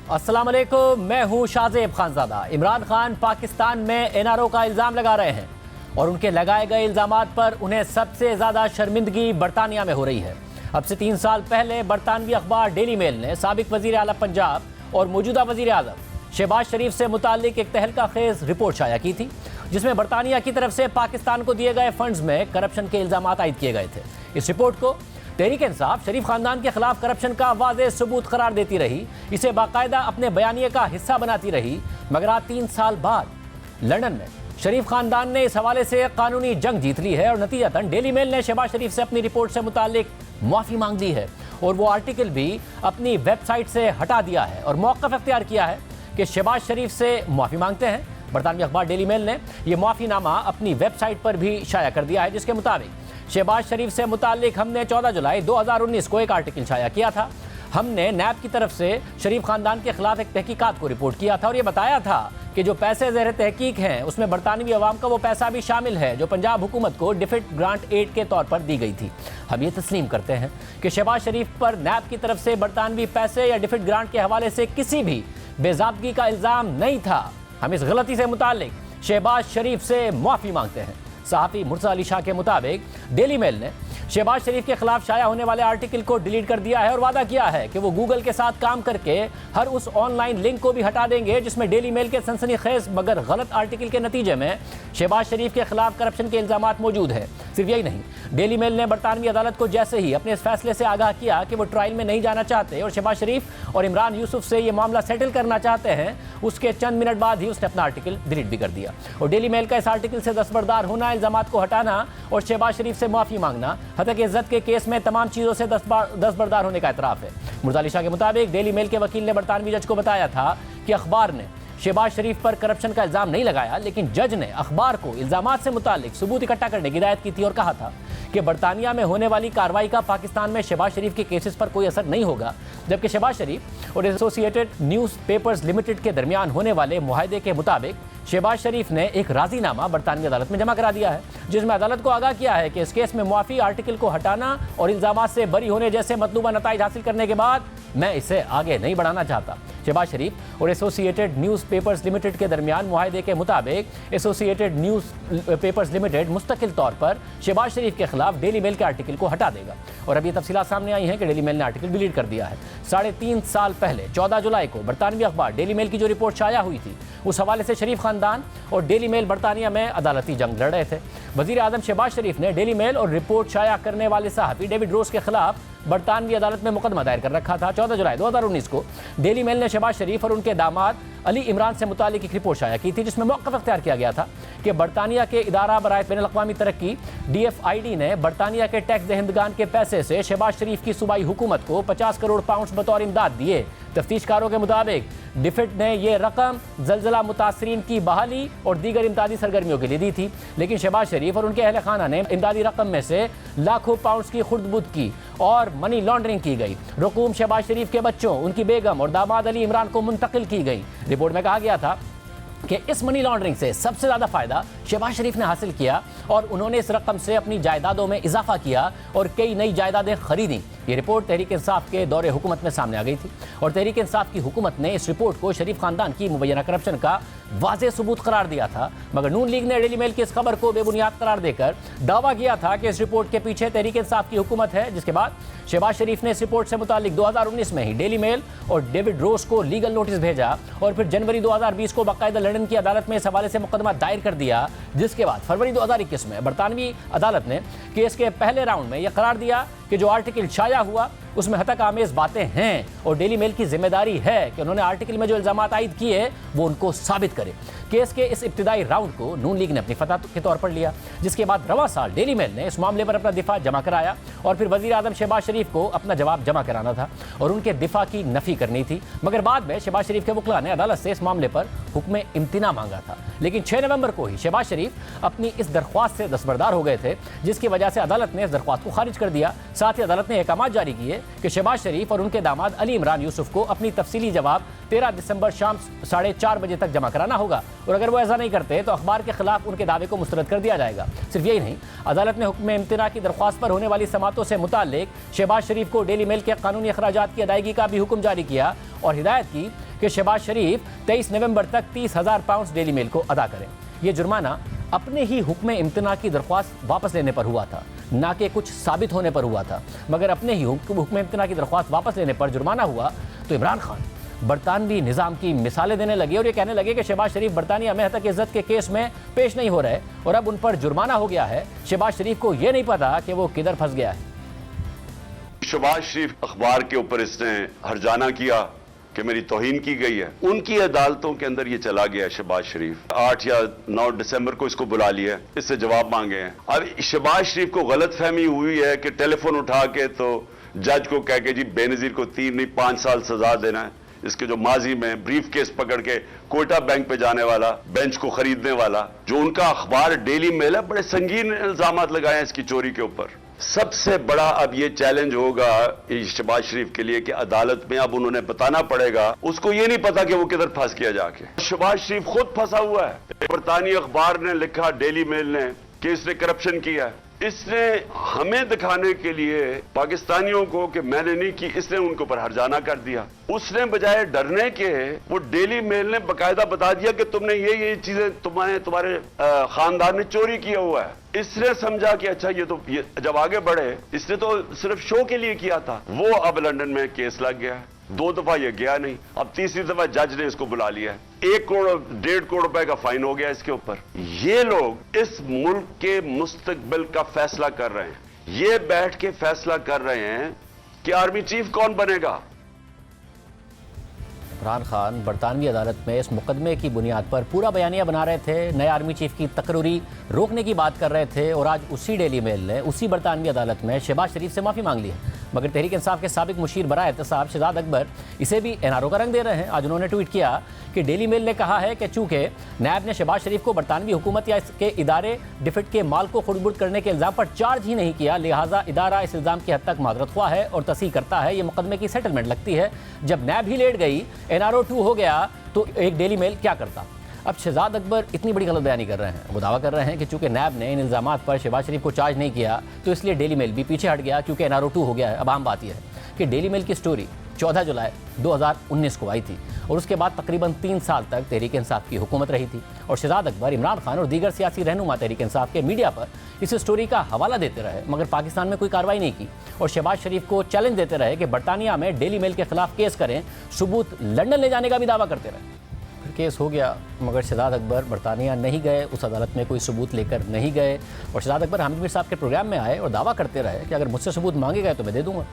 अस्सलाम वालेकुम, मैं हूं शाहजेब खानजादा। इमरान खान पाकिस्तान में एनआरओ का इल्ज़ाम लगा रहे हैं और उनके लगाए गए इल्ज़ामात पर उन्हें सबसे ज़्यादा शर्मिंदगी बरतानिया में हो रही है। अब से 3 साल पहले बरतानवी अखबार डेली मेल ने साबिक वज़ीर आला पंजाब और मौजूदा वज़ीर आज़म शहबाज शरीफ से मुताल्लिक एक तहलका खेज रिपोर्ट शाया की थी, जिसमें बरतानिया की तरफ से पाकिस्तान को दिए गए फंड्स में करप्शन के इल्ज़ामात आयद किए गए थे। इस रिपोर्ट को तहरीक इंसाफ शरीफ खानदान के खिलाफ करप्शन का वाज़ेह सबूत करार देती रही, इसे बाकायदा अपने बयानिए का हिस्सा बनाती रही। मगर आज 3 साल बाद लंदन में शरीफ खानदान ने इस हवाले से कानूनी जंग जीत ली है और नतीजतन डेली मेल ने शहबाज शरीफ से अपनी रिपोर्ट से मुताल्लिक माफ़ी मांग ली है और वो आर्टिकल भी अपनी वेबसाइट से हटा दिया है और मौक़िफ़ अख्तियार किया है कि शहबाज शरीफ से माफ़ी मांगते हैं। बरतानवी अखबार डेली मेल ने यह माफ़ीनामा अपनी वेबसाइट पर भी शाया कर दिया है, जिसके मुताबिक शहबाज शरीफ से मुताल्लिक हमने 14 जुलाई 2019 को एक आर्टिकल शाया किया था। हमने नैब की तरफ से शरीफ खानदान के खिलाफ एक तहकीकात को रिपोर्ट किया था और ये बताया था कि जो पैसे ज़ेर तहकीक हैं उसमें बरतानवी अवाम का वो पैसा भी शामिल है जो पंजाब हुकूमत को डिफिट ग्रांट एड के तौर पर दी गई थी। हम ये तस्लीम करते हैं कि शहबाज शरीफ पर नैब की तरफ से बरतानवी पैसे या डिफिट ग्रांट के हवाले से किसी भी बेज़ाब्तगी का इल्ज़ाम नहीं था। हम इस गलती से मुताल्लिक शहबाज शरीफ से माफ़ी मांगते हैं। सहाफ़ी मुर्सा अली शाह के मुताबिक डेली मेल ने शहबाज शरीफ के खिलाफ शाया होने वाले आर्टिकल को डिलीट कर दिया है और वादा किया है कि वो गूगल के साथ काम करके हर उस ऑनलाइन लिंक को भी हटा देंगे जिसमें डेली मेल के सनसनीखेज मगर गलत आर्टिकल के नतीजे में शहबाज शरीफ के खिलाफ करप्शन के इल्ज़ामात मौजूद है। सिर्फ यही नहीं, डेली मेल ने बरतानवी अदालत को जैसे ही अपने इस फैसले से आगाह किया कि वो ट्रायल में नहीं जाना चाहते और शहबाज शरीफ और इमरान यूसुफ से ये मामला सेटल करना चाहते हैं, उसके चंद मिनट बाद ही उसने अपना आर्टिकल डिलीट भी कर दिया। और डेली मेल का इस आर्टिकल से दस्तबरदार होना, इल्ज़ामात को हटाना और शहबाज शरीफ से माफ़ी मांगना हत्या के इज्जत के केस में तमाम चीज़ों से दस्तबरदार होने का एतराफ़ है। मुर्सा अली शाह के मुताबिक डेली मेल के वकील ने बरतानवी जज को बताया था कि अखबार ने शहबाज शरीफ पर करप्शन का इल्ज़ाम नहीं लगाया, लेकिन जज ने अखबार को इल्ज़ामात से मुताल्लिक सबूत इकट्ठा करने की हिदायत की थी और कहा था कि बरतानिया में होने वाली कार्रवाई का पाकिस्तान में शहबाज शरीफ के केसेस पर कोई असर नहीं होगा, जबकि शहबाज शरीफ और एसोसिएटेड न्यूज़ पेपर्स लिमिटेड के दरमियान होने वाले मुआहदे के मुताबिक शहबाज शरीफ ने एक राजीनामा बरतानवी अदालत में जमा करा दिया है, जिसमें अदालत को आगाह किया है कि इस केस में मुआफ़ी आर्टिकल को हटाना और इल्ज़ामात से बरी होने जैसे मतलूबा नताइज हासिल करने के बाद मैं इसे आगे नहीं बढ़ाना चाहता। शहबाज शरीफ और एसोसिएटेड न्यूज़ पेपर्स लिमिटेड के दरमियान मुआहदे के मुताबिक एसोसिएटेड न्यूज़ पेपर्स लिमिटेड मुस्तकिल तौर पर शहबाज शरीफ के खिलाफ डेली मेल के आर्टिकल को हटा देगा। और अभी तफसीलात सामने आई हैं कि डेली मेल ने आर्टिकल डिलीट कर दिया है। 3.5 साल पहले 14 जुलाई को बरतानवी अखबार डेली मेल की जो रिपोर्ट शाया हुई थी, उस हवाले से शरीफ खानदान और डेली मेल बरतानिया में अदालती जंग लड़ रहे थे। वज़ीर आज़म शहबाज शरीफ ने डेली मेल और रिपोर्ट शाया करने वाले सहाफ़ी डेविड रोज के खिलाफ बरतानवी अदालत में मुकदमा दायर कर रखा था। 14 जुलाई 2019 को डेली मेल ने शहबाज शरीफ और उनके दामाद अली इमरान से मुतालिक एक रिपोर्ट शाया की थी, जिसमें मौक़िफ़ अख्तियार किया गया था कि बरतानिया के इदारा बराए बैनुल-अक़वामी तरक्की DFID ने बरतानिया के टैक्स दहिंदगान के पैसे से शहबाज शरीफ की सूबाई हुकूमत को 50 करोड़ पाउंड बतौर इमदाद दिए। तफ्तीशकारों के मुताबिक डिफिट ने यह रकम जलजला मुतासरीन की बहाली और दीगर इमदादी सरगर्मियों के लिए दी थी, लेकिन शहबाज शरीफ और उनके अहल खाना ने इमदादी रकम में से लाखों पाउंड्स की खुर्द-बुद की और मनी लॉन्ड्रिंग की गई। रकूम शहबाज शरीफ के बच्चों, उनकी बेगम और दामाद अली इमरान को मुंतकिल की गई। रिपोर्ट में कहा गया था कि इस मनी लॉन्ड्रिंग से सबसे ज़्यादा फ़ायदा शहबाज शरीफ ने हासिल किया और उन्होंने इस रकम से अपनी जायदादों में इजाफा किया और कई नई जायदादें खरीदी। ये रिपोर्ट तहरीक इंसाफ के दौरे हुकूमत में सामने आ गई थी और तहरीक इंसाफ की हुकूमत ने इस रिपोर्ट को शरीफ खानदान की मुबैना करप्शन का वाज़ेह सबूत करार दिया था। मगर नून लीग ने डेली मेल की इस खबर को बेबुनियाद करार देकर दावा किया था कि इस रिपोर्ट के पीछे तहरीक इंसाफ की हुकूमत है, जिसके बाद शहबाज शरीफ ने इस रिपोर्ट से मुतालिक 2019 में ही डेली मेल और डेविड रोज को लीगल नोटिस भेजा और फिर जनवरी 2020 को बाकायदा लंदन की अदालत में इस हवाले से मुकदमा दायर कर दिया, जिसके बाद फरवरी 2021 में बरतानवी अदालत ने केस के पहले राउंड में यह करार दिया कि जो आर्टिकल शाया हुआ उसमें हतक आमेज बातें हैं और डेली मेल की जिम्मेदारी है कि उन्होंने आर्टिकल में जो इल्ज़ामात आयद किए वो उनको साबित करे। केस के इस इब्तिदाई राउंड को नून लीग ने अपनी फतह के तौर पर लिया, जिसके बाद रवां साल डेली मेल ने इस मामले पर अपना दिफा जमा कराया और फिर वज़ीर आज़म शहबाज शरीफ को अपना जवाब जमा कराना था और उनके दिफा की नफ़ी करनी थी। मगर बाद में शहबाज शरीफ के वकला ने अदालत से इस मामले पर हुक्म इम्तिना मांगा था, लेकिन 6 नवंबर को ही शहबाज शरीफ अपनी इस दरख्वास्त से दस्तबरदार हो गए थे, जिसकी वजह से अदालत ने इस दरख्वास्त को खारिज कर दिया। साथ ही अदालत ने अहकामात जारी किए कि शहबाज शरीफ और उनके दामाद अली इमरान यूसुफ को अपनी तफसीली जवाब 13 दिसंबर शाम 4:30 बजे तक जमा कराना होगा और अगर वो ऐसा नहीं करते तो अखबार के खिलाफ उनके दावे को मुस्तरद कर दिया जाएगा। सिर्फ यही नहीं, अदालत ने हुक्म इम्तिना की दरख्वास्त पर होने वाली समाअत इल्जामातों से मुताल्लिक शहबाज शरीफ को डेली मेल के कानूनी अखराजात की अदायगी का भी हुक्म जारी किया और हिदायत की कि शहबाज शरीफ 23 नवंबर तक 30,000 पाउंड डेली मेल को अदा करें। यह जुर्माना अपने ही हुक्म इम्तना की दरख्वास्त वापस लेने पर हुआ था, ना कि कुछ साबित होने पर हुआ था। मगर अपने ही हुक्म इम्तना की दरख्वास्त वापस लेने पर जुर्माना हुआ तो इमरान खान बरतानवी निज़ाम की मिसालें देने लगे और ये कहने लगे कि शहबाज शरीफ बरतानिया में हतक इज्जत के केस में पेश नहीं हो रहे और अब उन पर जुर्माना हो गया है। शहबाज शरीफ को यह नहीं पता कि वो किधर फंस गया है। शहबाज शरीफ अखबार के ऊपर इसने हरजाना किया कि मेरी तौहीन की गई है, उनकी अदालतों के अंदर ये चला गया। शहबाज शरीफ 8 या 9 दिसंबर को इसको बुला लिया, इससे जवाब मांगे हैं। अब शहबाज शरीफ को गलतफहमी हुई है कि टेलीफोन उठा के तो जज को कह के जी बेनजीर को 3 नहीं 5 साल सजा देना है। इसके जो माजी में ब्रीफ केस पकड़ के कोयटा बैंक पे जाने वाला, बेंच को खरीदने वाला, जो उनका अखबार डेली मेल है, बड़े संगीन इल्जामात लगाए हैं इसकी चोरी के ऊपर। सबसे बड़ा अब ये चैलेंज होगा शहबाज शरीफ के लिए कि अदालत में अब उन्होंने बताना पड़ेगा, उसको ये नहीं पता कि वो किधर फंस गया जाके। शहबाज शरीफ खुद फंसा हुआ है। बरतानी अखबार ने लिखा, डेली मेल ने, कि इसने करप्शन किया है। इसने हमें दिखाने के लिए पाकिस्तानियों को कि मैंने नहीं की, इसने उनके ऊपर हरजाना कर दिया। उसने बजाय डरने के वो डेली मेल ने बकायदा बता दिया कि तुमने ये चीजें तुम्हारे खानदान ने चोरी किया हुआ है। इसने समझा कि अच्छा ये जब आगे बढ़े, इसने तो सिर्फ शो के लिए किया था। वो अब लंदन में केस लग गया है, 2 दफा ये गया नहीं, अब तीसरी दफा जज ने इसको बुला लिया है। 1 करोड़ 1.5 करोड़ रुपए का फाइन हो गया इसके ऊपर। ये लोग इस मुल्क के मुस्तकबिल का फैसला कर रहे हैं। ये बैठ के फैसला कर रहे हैं कि आर्मी चीफ कौन बनेगा। इमरान खान बरतानवी अदालत में इस मुकदमे की बुनियाद पर पूरा बयानिया बना रहे थे, नए आर्मी चीफ की तकरीरी रोकने की बात कर रहे थे और आज उसी डेली मेल ने उसी बरतानवी अदालत में शहबाज शरीफ से माफ़ी मांग ली है। मगर तहरीक इंसाफ के साबिक मुशीर बराए एहतसाब शहजाद अकबर इसे भी एनआरओ का रंग दे रहे हैं। आज उन्होंने ट्वीट किया कि डेली मेल ने कहा है कि चूंकि नैब ने शहबाज शरीफ को बरतानवी हुकूमत या इसके इदारे डिफिट के माल को खुर्द-बुर्द करने के इल्ज़ाम पर चार्ज ही नहीं किया, लिहाजा इदारा इस इल्ज़ाम की हद तक मादरत ख्वाह है और तस्दीक करता है। ये मुकदमे की सेटलमेंट लगती है। जब नैब ही लेट गई, एनआरओ 2 हो गया, तो एक डेली मेल क्या करता। अब शहजाद अकबर इतनी बड़ी गलत बयानी कर रहे हैं। वो दावा कर रहे हैं कि चूंकि नैब ने इन इल्ज़ामात पर शहबाज शरीफ को चार्ज नहीं किया तो इसलिए डेली मेल भी पीछे हट गया, क्योंकि एनआरओ 2 हो गया है। अब आम बात यह है कि डेली मेल की स्टोरी 14 जुलाई 2019 को आई थी और उसके बाद तकरीबन 3 साल तक तहरीक इंसाफ की हुकूमत रही थी और शहजाद अकबर, इमरान खान और दीगर सियासी रहनुमा तहरीक इंसाफ के मीडिया पर इस स्टोरी का हवाला देते रहे, मगर पाकिस्तान में कोई कार्रवाई नहीं की और शहबाज शरीफ को चैलेंज देते रहे कि बरतानिया में डेली मेल के खिलाफ केस करें, सबूत लंदन ले जाने का भी दावा करते रहे। फिर केस हो गया, मगर शहजाद अकबर बरतानिया नहीं गए, उस अदालत में कोई सबूत लेकर नहीं गए और शहजाद अकबर हामिद मीर साहब के प्रोग्राम में आए और दावा करते रहे कि अगर मुझसे सबूत मांगे गए तो मैं दे दूंगा।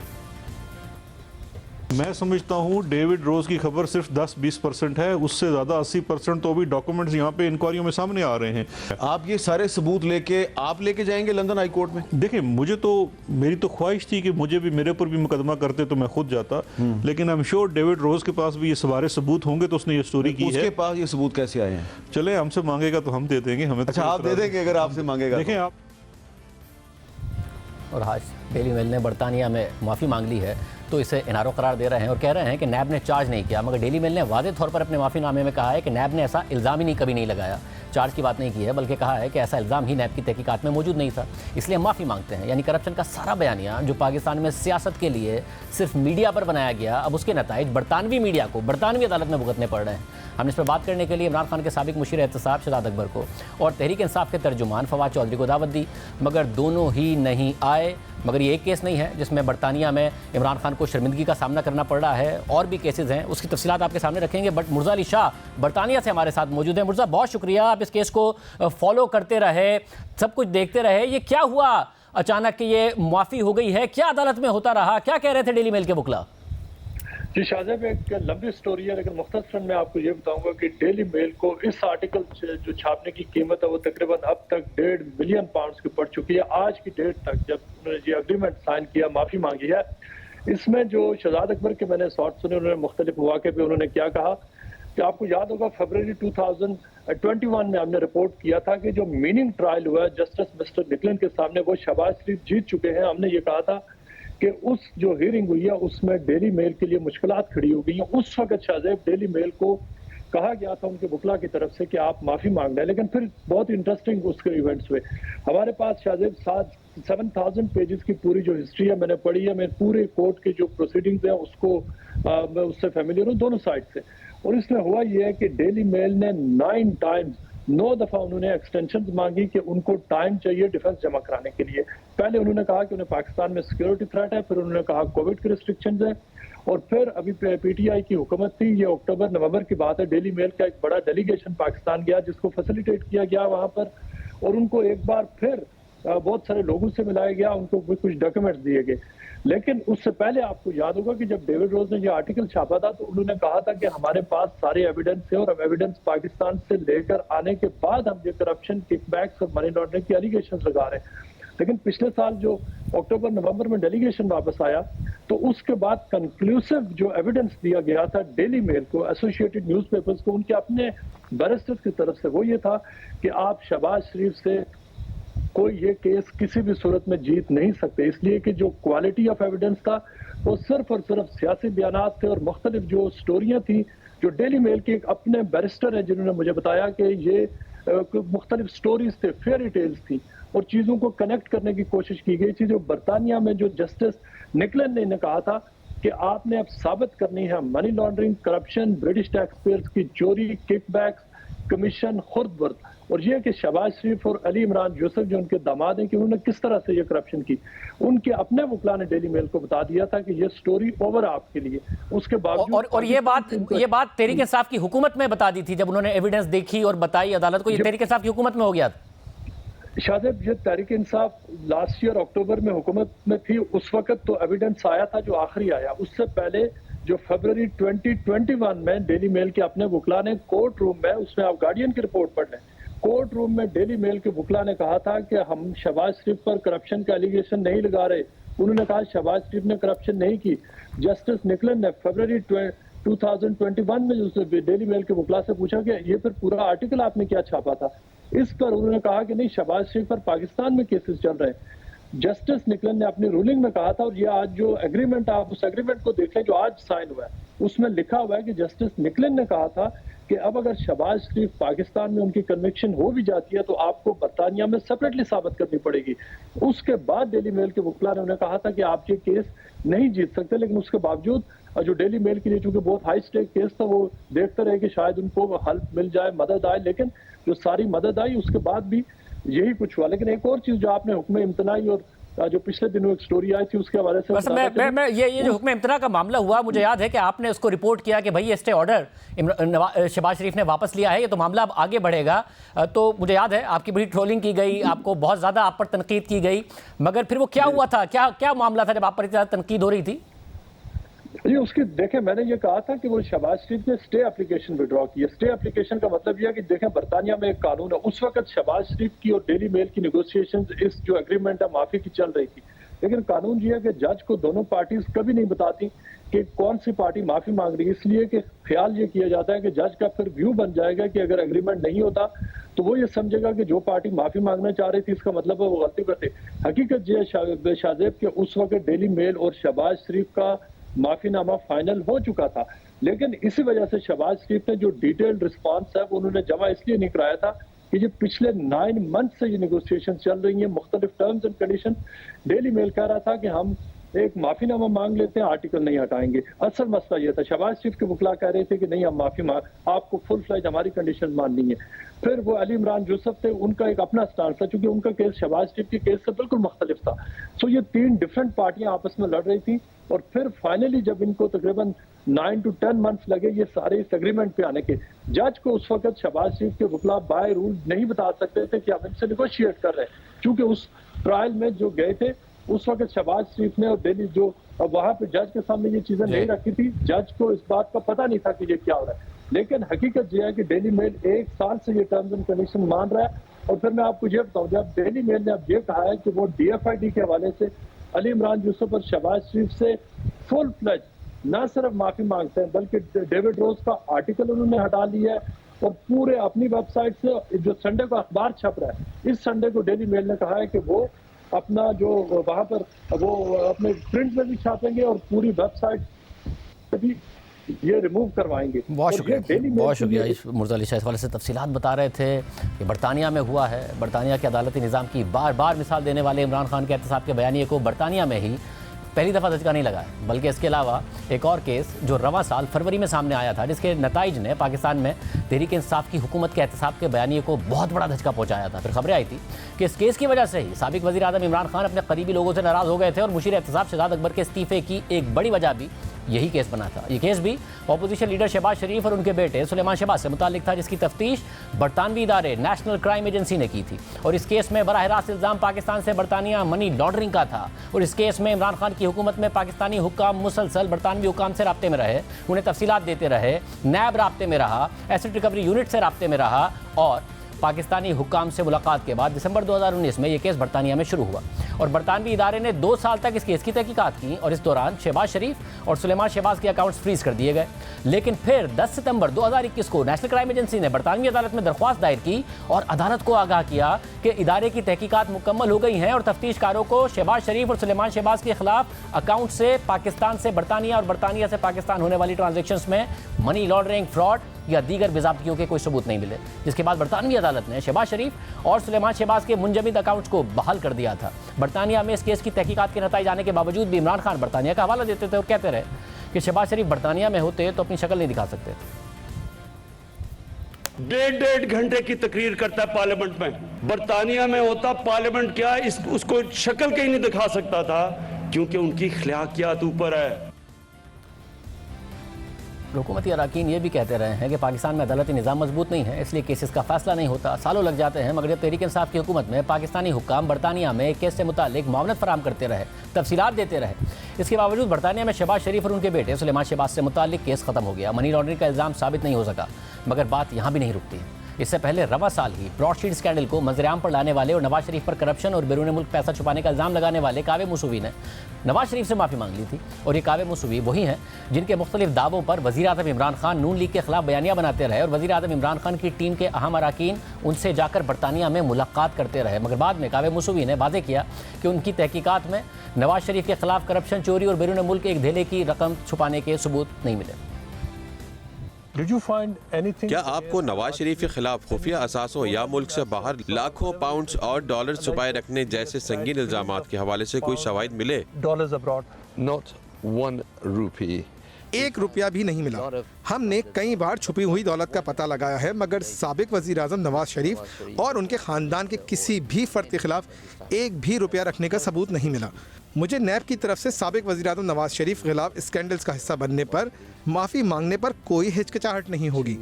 मैं समझता हूँ डेविड रोज की खबर सिर्फ 10-20% है, उससे ज़्यादा 80% तो अभी डॉक्यूमेंट्स यहाँ पे इंक्वायरियों में सामने आ रहे हैं। आप ये सारे सबूत लेके जाएंगे लंदन हाई कोर्ट में? देखिए, मेरी तो ख्वाहिश थी कि मेरे ऊपर भी मुकदमा करते तो मैं खुद जाता, लेकिन I am sure David Rose के पास भी ये सारे सबूत होंगे तो उसने ये स्टोरी की है। उसके पास ये सबूत कैसे आए हैं? चले, हमसे मांगेगा तो हम दे देंगे। हमें अच्छा, आप दे देंगे अगर आपसे मांगेगा? देखें आप। और आज डेली मेल ने बरतानिया में माफ़ी मांग ली है तो इसे एनआरओ करार दे रहे हैं और कह रहे हैं कि नैब ने चार्ज नहीं किया, मगर डेली मेल ने वाज़ेह तौर पर अपने माफ़ीनामे में कहा है कि नैब ने ऐसा इल्ज़ाम ही कभी नहीं लगाया, चार्ज की बात नहीं की है, बल्कि कहा है कि ऐसा इल्ज़ाम ही नैब की तहकीकात में मौजूद नहीं था, इसलिए हम माफ़ी मांगते हैं। यानी करप्शन का सारा बयानिया जो पाकिस्तान में सियासत के लिए सिर्फ मीडिया पर बनाया गया, अब उसके नताइज बरतानवी मीडिया को बरतानवी अदालत में भुगतने पड़ रहे हैं। हमने इस पर बात करने के लिए इमरान खान के साबिक मुशीर एहतसाब शहजाद अकबर को और तहरीक इंसाफ के तर्जुमान फवाद चौधरी को दावत दी, मगर दोनों ही नहीं आए। मगर ये एक केस नहीं है जिसमें बरतानिया में इमरान खान को शर्मिंदगी का सामना करना पड़ रहा है, और भी केसेस हैं, उसकी तफसीलात आपके सामने रखेंगे। बट मुर्जा अली शाह बरतानिया से हमारे साथ मौजूद हैं। मुर्जा, बहुत शुक्रिया, आप इस केस को फॉलो करते रहे, सब कुछ देखते रहे। ये क्या हुआ अचानक कि ये माफ़ी हो गई है, क्या अदालत में होता रहा, क्या कह रहे थे डेली मेल के वकला? जी शाहजेब, एक लंबी स्टोरी है, लेकिन मुख्तसरन मैं आपको ये बताऊंगा कि डेली मेल को इस आर्टिकल जो छापने की कीमत है वो तकरीबन अब तक 1.5 मिलियन पाउंड्स की पड़ चुकी है। आज की डेट तक जब उन्होंने ये अग्रीमेंट साइन किया, माफ़ी मांगी है, इसमें जो शहजाद अकबर के मैंने शॉर्ट सुने, उन्होंने मुख्तलिफ मौके पर उन्होंने क्या कहा कि आपको याद होगा फरवरी 2021 में हमने रिपोर्ट किया था कि जो मीनिंग ट्रायल हुआ जस्टिस मिस्टर निकलन के सामने, वो शहबाज शरीफ जीत चुके हैं। हमने ये कहा था कि उस जो हियरिंग हुई है उसमें डेली मेल के लिए मुश्किलात खड़ी हो गई हैं। उस वक्त शाहजेब डेली मेल को कहा गया था उनके वकला की तरफ से कि आप माफी मांग रहे हैं, लेकिन फिर बहुत इंटरेस्टिंग उसके इवेंट्स हुए। हमारे पास शाहजेब 7,000 पेजेस की पूरी जो हिस्ट्री है मैंने पढ़ी है, मैं पूरे कोर्ट के जो प्रोसीडिंग्स है उसको मैं उससे फैमिलियर हूँ दोनों साइड से। और इसमें हुआ यह है कि डेली मेल ने 9 दफा उन्होंने एक्सटेंशन मांगी कि उनको टाइम चाहिए डिफेंस जमा कराने के लिए। पहले उन्होंने कहा कि उन्हें पाकिस्तान में सिक्योरिटी थ्रेट है, फिर उन्होंने कहा कोविड के रिस्ट्रिक्शंस है, और फिर अभी पीटीआई की हुकूमत थी, ये अक्टूबर नवंबर की बात है, डेली मेल का एक बड़ा डेलीगेशन पाकिस्तान गया जिसको फैसिलिटेट किया गया वहां पर, और उनको एक बार फिर बहुत सारे लोगों से मिलाया गया, उनको कुछ डॉक्यूमेंट्स दिए गए। लेकिन उससे पहले आपको याद होगा कि जब डेविड रोज ने ये आर्टिकल छापा था तो उन्होंने कहा था कि हमारे पास सारे एविडेंस है और हम एविडेंस पाकिस्तान से लेकर आने के बाद हम ये करप्शन, किकबैक्स और मनी लॉन्ड्रिंग की एलिगेशन लगा रहे हैं। लेकिन पिछले साल जो अक्टूबर नवंबर में डेलीगेशन वापस आया तो उसके बाद कंक्लूसिव जो एविडेंस दिया गया था डेली मेल को, एसोसिएटेड न्यूज़पेपर्स को, उनके अपने बैरिस्टर्स की तरफ से, वो ये था कि आप शहबाज शरीफ से कोई ये केस किसी भी सूरत में जीत नहीं सकते, इसलिए कि जो क्वालिटी ऑफ एविडेंस था वो सिर्फ और सिर्फ सियासी बयानात थे और मुख्तलिफ जो स्टोरियां थी जो डेली मेल के एक अपने बैरिस्टर हैं जिन्होंने मुझे बताया कि ये मुख्तलिफ स्टोरीज थे, फेयरी टेल्स थी और चीज़ों को कनेक्ट करने की कोशिश की गई थी। जो बरतानिया में जो जस्टिस निकलन ने कहा था कि आपने अब साबित करनी है money laundering, corruption, British tax payers की चोरी, किकबैक्स, कमीशन, खुर्द-बुर्द, और ये कि शहबाज शरीफ और अली इमरान यूसुफ जो उनके दामाद हैं कि उन्होंने किस तरह से ये करप्शन की। उनके अपने वकला ने डेली मेल को बता दिया था कि ये स्टोरी ओवर आपके लिए। उसके बावजूद और ये बात तहरीक इंसाफ की हुकूमत में बता दी थी जब उन्होंने एविडेंस देखी और बताई अदालत को, ये तहरीक इंसाफ की हुकूमत में हो गया था। शाहजेब, ये तहरीक इंसाफ लास्ट ईयर अक्टूबर में हुकूमत में थी, उस वक्त तो एविडेंस आया था जो आखिरी आया। उससे पहले जो फरवरी 2021 में डेली मेल के अपने वकला ने कोर्ट रूम में, उसमें आप गार्डियन की रिपोर्ट पढ़ लें, कोर्ट रूम में डेली मेल के वकला ने कहा था कि हम शहबाज शरीफ पर करप्शन का एलिगेशन नहीं लगा रहे। उन्होंने कहा शहबाज शरीफ ने करप्शन नहीं की। जस्टिस निकलन ने फरवरी 2021 में उसने डेली मेल के वकला से पूछा कि ये फिर पूरा आर्टिकल आपने क्या छापा था, इस पर उन्होंने कहा कि नहीं, शहबाज शरीफ पर पाकिस्तान में केसेस चल रहे हैं। जस्टिस निकलन ने अपनी रूलिंग में कहा था, और ये आज जो एग्रीमेंट, आप उस एग्रीमेंट को देख लें जो आज साइन हुआ है, उसमें लिखा हुआ है कि जस्टिस निकलन ने कहा था कि अब अगर शहबाज शरीफ पाकिस्तान में उनकी कन्विक्शन हो भी जाती है तो आपको बरतानिया में सेपरेटली साबित करनी पड़ेगी। उसके बाद डेली मेल के वकला ने उन्हें कहा था कि आप ये केस नहीं जीत सकते, लेकिन उसके बावजूद जो डेली मेल के लिए चूंकि बहुत हाई स्टेक केस था, वो देखते रहे कि शायद उनको हेल्प मिल जाए, मदद आए, लेकिन जो सारी मदद आई उसके बाद भी यही कुछ हुआ। लेकिन एक और चीज जो आपने हुक्म इम्तनाई और जो पिछले दिनों एक स्टोरी आई थी उसके हवाले से मैं ये जो हुक्म इम्तना का मामला हुआ, मुझे याद है कि आपने उसको रिपोर्ट किया कि भाई ये स्टे ऑर्डर शहबाज शरीफ ने वापस लिया है, ये तो मामला अब आगे बढ़ेगा। तो मुझे याद है आपकी बड़ी ट्रोलिंग की गई, आपको बहुत ज़्यादा आप पर तनकीद की गई, मगर फिर वो क्या हुआ था, क्या मामला था जब आप पर इतना तनकीद हो रही थी? ये उसकी देखें, मैंने ये कहा था कि वो शहबाज शरीफ ने स्टे एप्लीकेशन विड्रॉ की है। स्टे एप्लीकेशन का मतलब यह है कि देखें, बरतानिया में एक कानून है, उस वक्त शहबाज शरीफ की और डेली मेल की नेगोशिएशंस, इस जो एग्रीमेंट है माफी की चल रही थी, लेकिन कानून ये है कि जज को दोनों पार्टीज कभी नहीं बताती कि कौन सी पार्टी माफी मांग रही है, इसलिए कि ख्याल ये किया जाता है कि जज का फिर व्यू बन जाएगा कि अगर एग्रीमेंट नहीं होता तो वो ये समझेगा कि जो पार्टी माफी मांगना चाह रही थी इसका मतलब है वो गलती करते। हकीकत ये है शाहजेब के उस वक्त डेली मेल और शहबाज शरीफ का माफीनामा फाइनल हो चुका था, लेकिन इसी वजह से शहबाज शरीफ ने जो डिटेल्ड रिस्पांस है वो उन्होंने जमा इसलिए नहीं कराया था कि ये पिछले 9 मंथ से ये नेगोशिएशन चल रही है, मुख्तलिफ terms and condition. Daily Mail कह रहा था कि हम एक माफीनामा मांग लेते हैं, आर्टिकल नहीं हटाएंगे। असल मसला यह था, शहबाज शरीफ के वकला कह रहे थे कि नहीं, हम माफी मांग, आपको फुल फ्लैज हमारी कंडीशन माननी है। फिर वो अली इमरान यूसुफ थे, उनका एक अपना स्टांस था, क्योंकि उनका केस शहबाज शरीफ के केस से बिल्कुल मुख्तलिफ था। सो ये 3 डिफरेंट पार्टियां आपस में लड़ रही थी, और फिर फाइनली जब इनको तकरीबन 9 to 10 मंथ्स लगे ये सारे इस एग्रीमेंट पे आने के, जज को उस वक्त शहबाज शरीफ के वकला बाय रूल नहीं बता सकते थे कि हम इनसे निगोशिएट कर रहे हैं, क्योंकि उस ट्रायल में जो गए थे उस वक्त शहबाज शरीफ ने और डेली जो वहां पे जज के सामने ये चीजें नहीं रखी थी, जज को इस बात का पता नहीं था कि ये क्या हो रहा है। लेकिन हकीकत यह है कि डेली मेल 1 साल से ये टर्म्स एंड कंडीशन मान रहा है। और फिर मैं आपको ये बताऊं, जब डेली मेल ने अब ये कहा है कि वो DFID के हवाले से अली इमरान यूसुफ और शहबाज शरीफ से फुल फ्लेज न सिर्फ माफी मांगते हैं, बल्कि डेविड रोज का आर्टिकल उन्होंने हटा लिया है, और पूरे अपनी वेबसाइट से जो संडे को अखबार छप रहा है, इस संडे को डेली मेल ने कहा है कि वो अपना जो वहां पर वो अपने प्रिंट में भी छापेंगे और पूरी वेबसाइट भी ये रिमूव करवाएंगे। बहुत और ये डेली मेल बहुत के लिए शुक्रिया मुर्तज़ा अली शाह। इस हवाले से तफसीलात बता रहे थे कि बरतानिया में हुआ है। बरतानिया के अदालती निज़ाम की बार बार मिसाल देने वाले इमरान खान के एहतसाब के बयानिए को बरतानिया में ही पहली दफ़ा धचका नहीं लगा है, बल्कि इसके अलावा एक और केस जो रवां साल फरवरी में सामने आया था, जिसके नताइज ने पाकिस्तान में तहरीक इंसाफ की हुकूमत के एहतसाब के बयानिए को बहुत बड़ा धचका पहुंचाया था। फिर खबरें आई थी कि इस केस की वजह से ही साबिक वज़ीर आज़म इमरान खान अपने करीबी लोगों से नाराज़ हो गए थे और मुशीर एहतसाब शहजाद अकबर के इस्तीफे की एक बड़ी वजह भी यही केस बना था। ये केस भी अपोजिशन लीडर शहबाज शरीफ और उनके बेटे सुलेमान शहबाज से मुताल्लिक था, जिसकी तफ्तीश बरतानवी इदारे नेशनल क्राइम एजेंसी ने की थी। और इस केस में बराह रास्त इल्ज़ाम पाकिस्तान से बरतानिया मनी लॉन्ड्रिंग का था। और इस केस में इमरान खान की हुकूमत में पाकिस्तानी हुक्काम मुसलसल बरतानवी हुक्काम से राब्ते में रहे, उन्हें तफसीलात देते रहे, नैब राब्ते में रहा, एसिड रिकवरी यूनिट से राब्ते में रहा और पाकिस्तानी हुक्काम से मुलाकात के बाद दिसंबर 2019 में ये केस बरतानिया में शुरू हुआ। और बरतानवी इदारे ने 2 साल तक इस केस की तहकीकात की और इस दौरान शहबाज शरीफ और सुलेमान शहबाज के अकाउंट्स फ्रीज कर दिए गए। लेकिन फिर 10 सितंबर 2021 को नेशनल क्राइम एजेंसी ने बरतानवी अदालत में दरख्वास्त दायर की और अदालत को आगाह किया कि इदारे की तहकीकात मुकम्मल हो गई हैं और तफ्तीशकारों को शहबाज शरीफ और सुलेमान शहबाज के खिलाफ अकाउंट से पाकिस्तान से बरतानिया और बरतानिया से पाकिस्तान होने वाली ट्रांजेक्शंस में मनी लॉन्ड्रिंग, फ्रॉड या दीगर बेज़ाब्तियों के कोई सबूत नहीं मिले। जिसके बाद बरतानवी अदालत ने शहबाज शरीफ और सुलेमान शहबाज के मुंजमद अकाउंट्स को बहाल कर दिया था। बरतानिया में इस केस की तहकीकात के नताइज आने के बावजूद भी इमरान खान बरतानिया का हवाला देते थे और कहते रहे कि शहबाज शरीफ बरतानिया में होते तो अपनी शक्ल नहीं दिखा सकते। 1.5 घंटे की तकरीर करता है पार्लियामेंट में, बरतानिया में होता पार्लियामेंट क्या उसको शक्ल कहीं नहीं दिखा सकता था, क्योंकि उनकी अखलाकियात ऊपर है। हुकूमती अरकान ये भी कहते रहे हैं कि पाकिस्तान में अदालती निज़ाम मजबूत नहीं है, इसलिए केसेस का फैसला नहीं होता, सालों लग जाते हैं। मगर जब तहरीक इंसाफ की हुकूमत में पाकिस्तानी हुक्काम बरतानिया में केस से मुतालिक मामलत फराम करते रहे, तफसीलात देते रहे, इसके बावजूद बरतानिया में शहबाज शरीफ और उनके बेटे सुलेमान शहबाज से मुतालिक केस ख़त्म हो गया। मनी लॉन्ड्रिंग का इल्ज़ाम साबित नहीं हो सका। मगर बात यहाँ भी नहीं रुकती। इससे पहले रवा साल ही ब्रॉडशीट स्कैंडल को मंजरेआम पर लाने वाले और नवाज शरीफ पर करप्शन और बैरून मुल्क पैसा छुपाने का इल्ज़ाम लगाने वाले कावे मूसवी ने नवाज शरीफ से माफ़ी मांग ली थी। और ये कावे मूसवी वही हैं जिनके मुख्तलिफ दावों पर वज़ीर आज़म इमरान खान नून लीग के खिलाफ बयानियाँ बनाते रहे और वज़ीर आज़म इमरान खान की टीम के अहम अरकान उनसे जाकर बरतानिया में मुलाकात करते रहे। मगर बाद में कावे मूसवी ने वाज़ेह किया कि उनकी तहकीकात में नवाज शरीफ के खिलाफ करप्शन, चोरी और बैरून मुल्क एक धेले की रकम छुपाने के सबूत नहीं मिले। क्या आपको नवाज शरीफ के खिलाफ खुफिया असासों या मुल्क से बाहर लाखों पाउंड्स और डॉलर छुपाए रखने जैसे संगीन इल्जामात के हवाले से कोई शवाहिद मिले? Not 1 rupee. 1 रुपया भी नहीं मिला। हमने कई बार छुपी हुई दौलत का पता लगाया है, मगर साबिक वज़ीर आज़म नवाज शरीफ और उनके ख़ानदान के किसी भी फ़र्द के खिलाफ 1 भी रुपया रखने का सबूत नहीं मिला। मुझे नैब की तरफ से साबिक वज़ीर आज़म नवाज शरीफ के खिलाफ स्कैंडल्स का हिस्सा बनने पर माफ़ी मांगने पर कोई हिचकिचाहट नहीं होगी।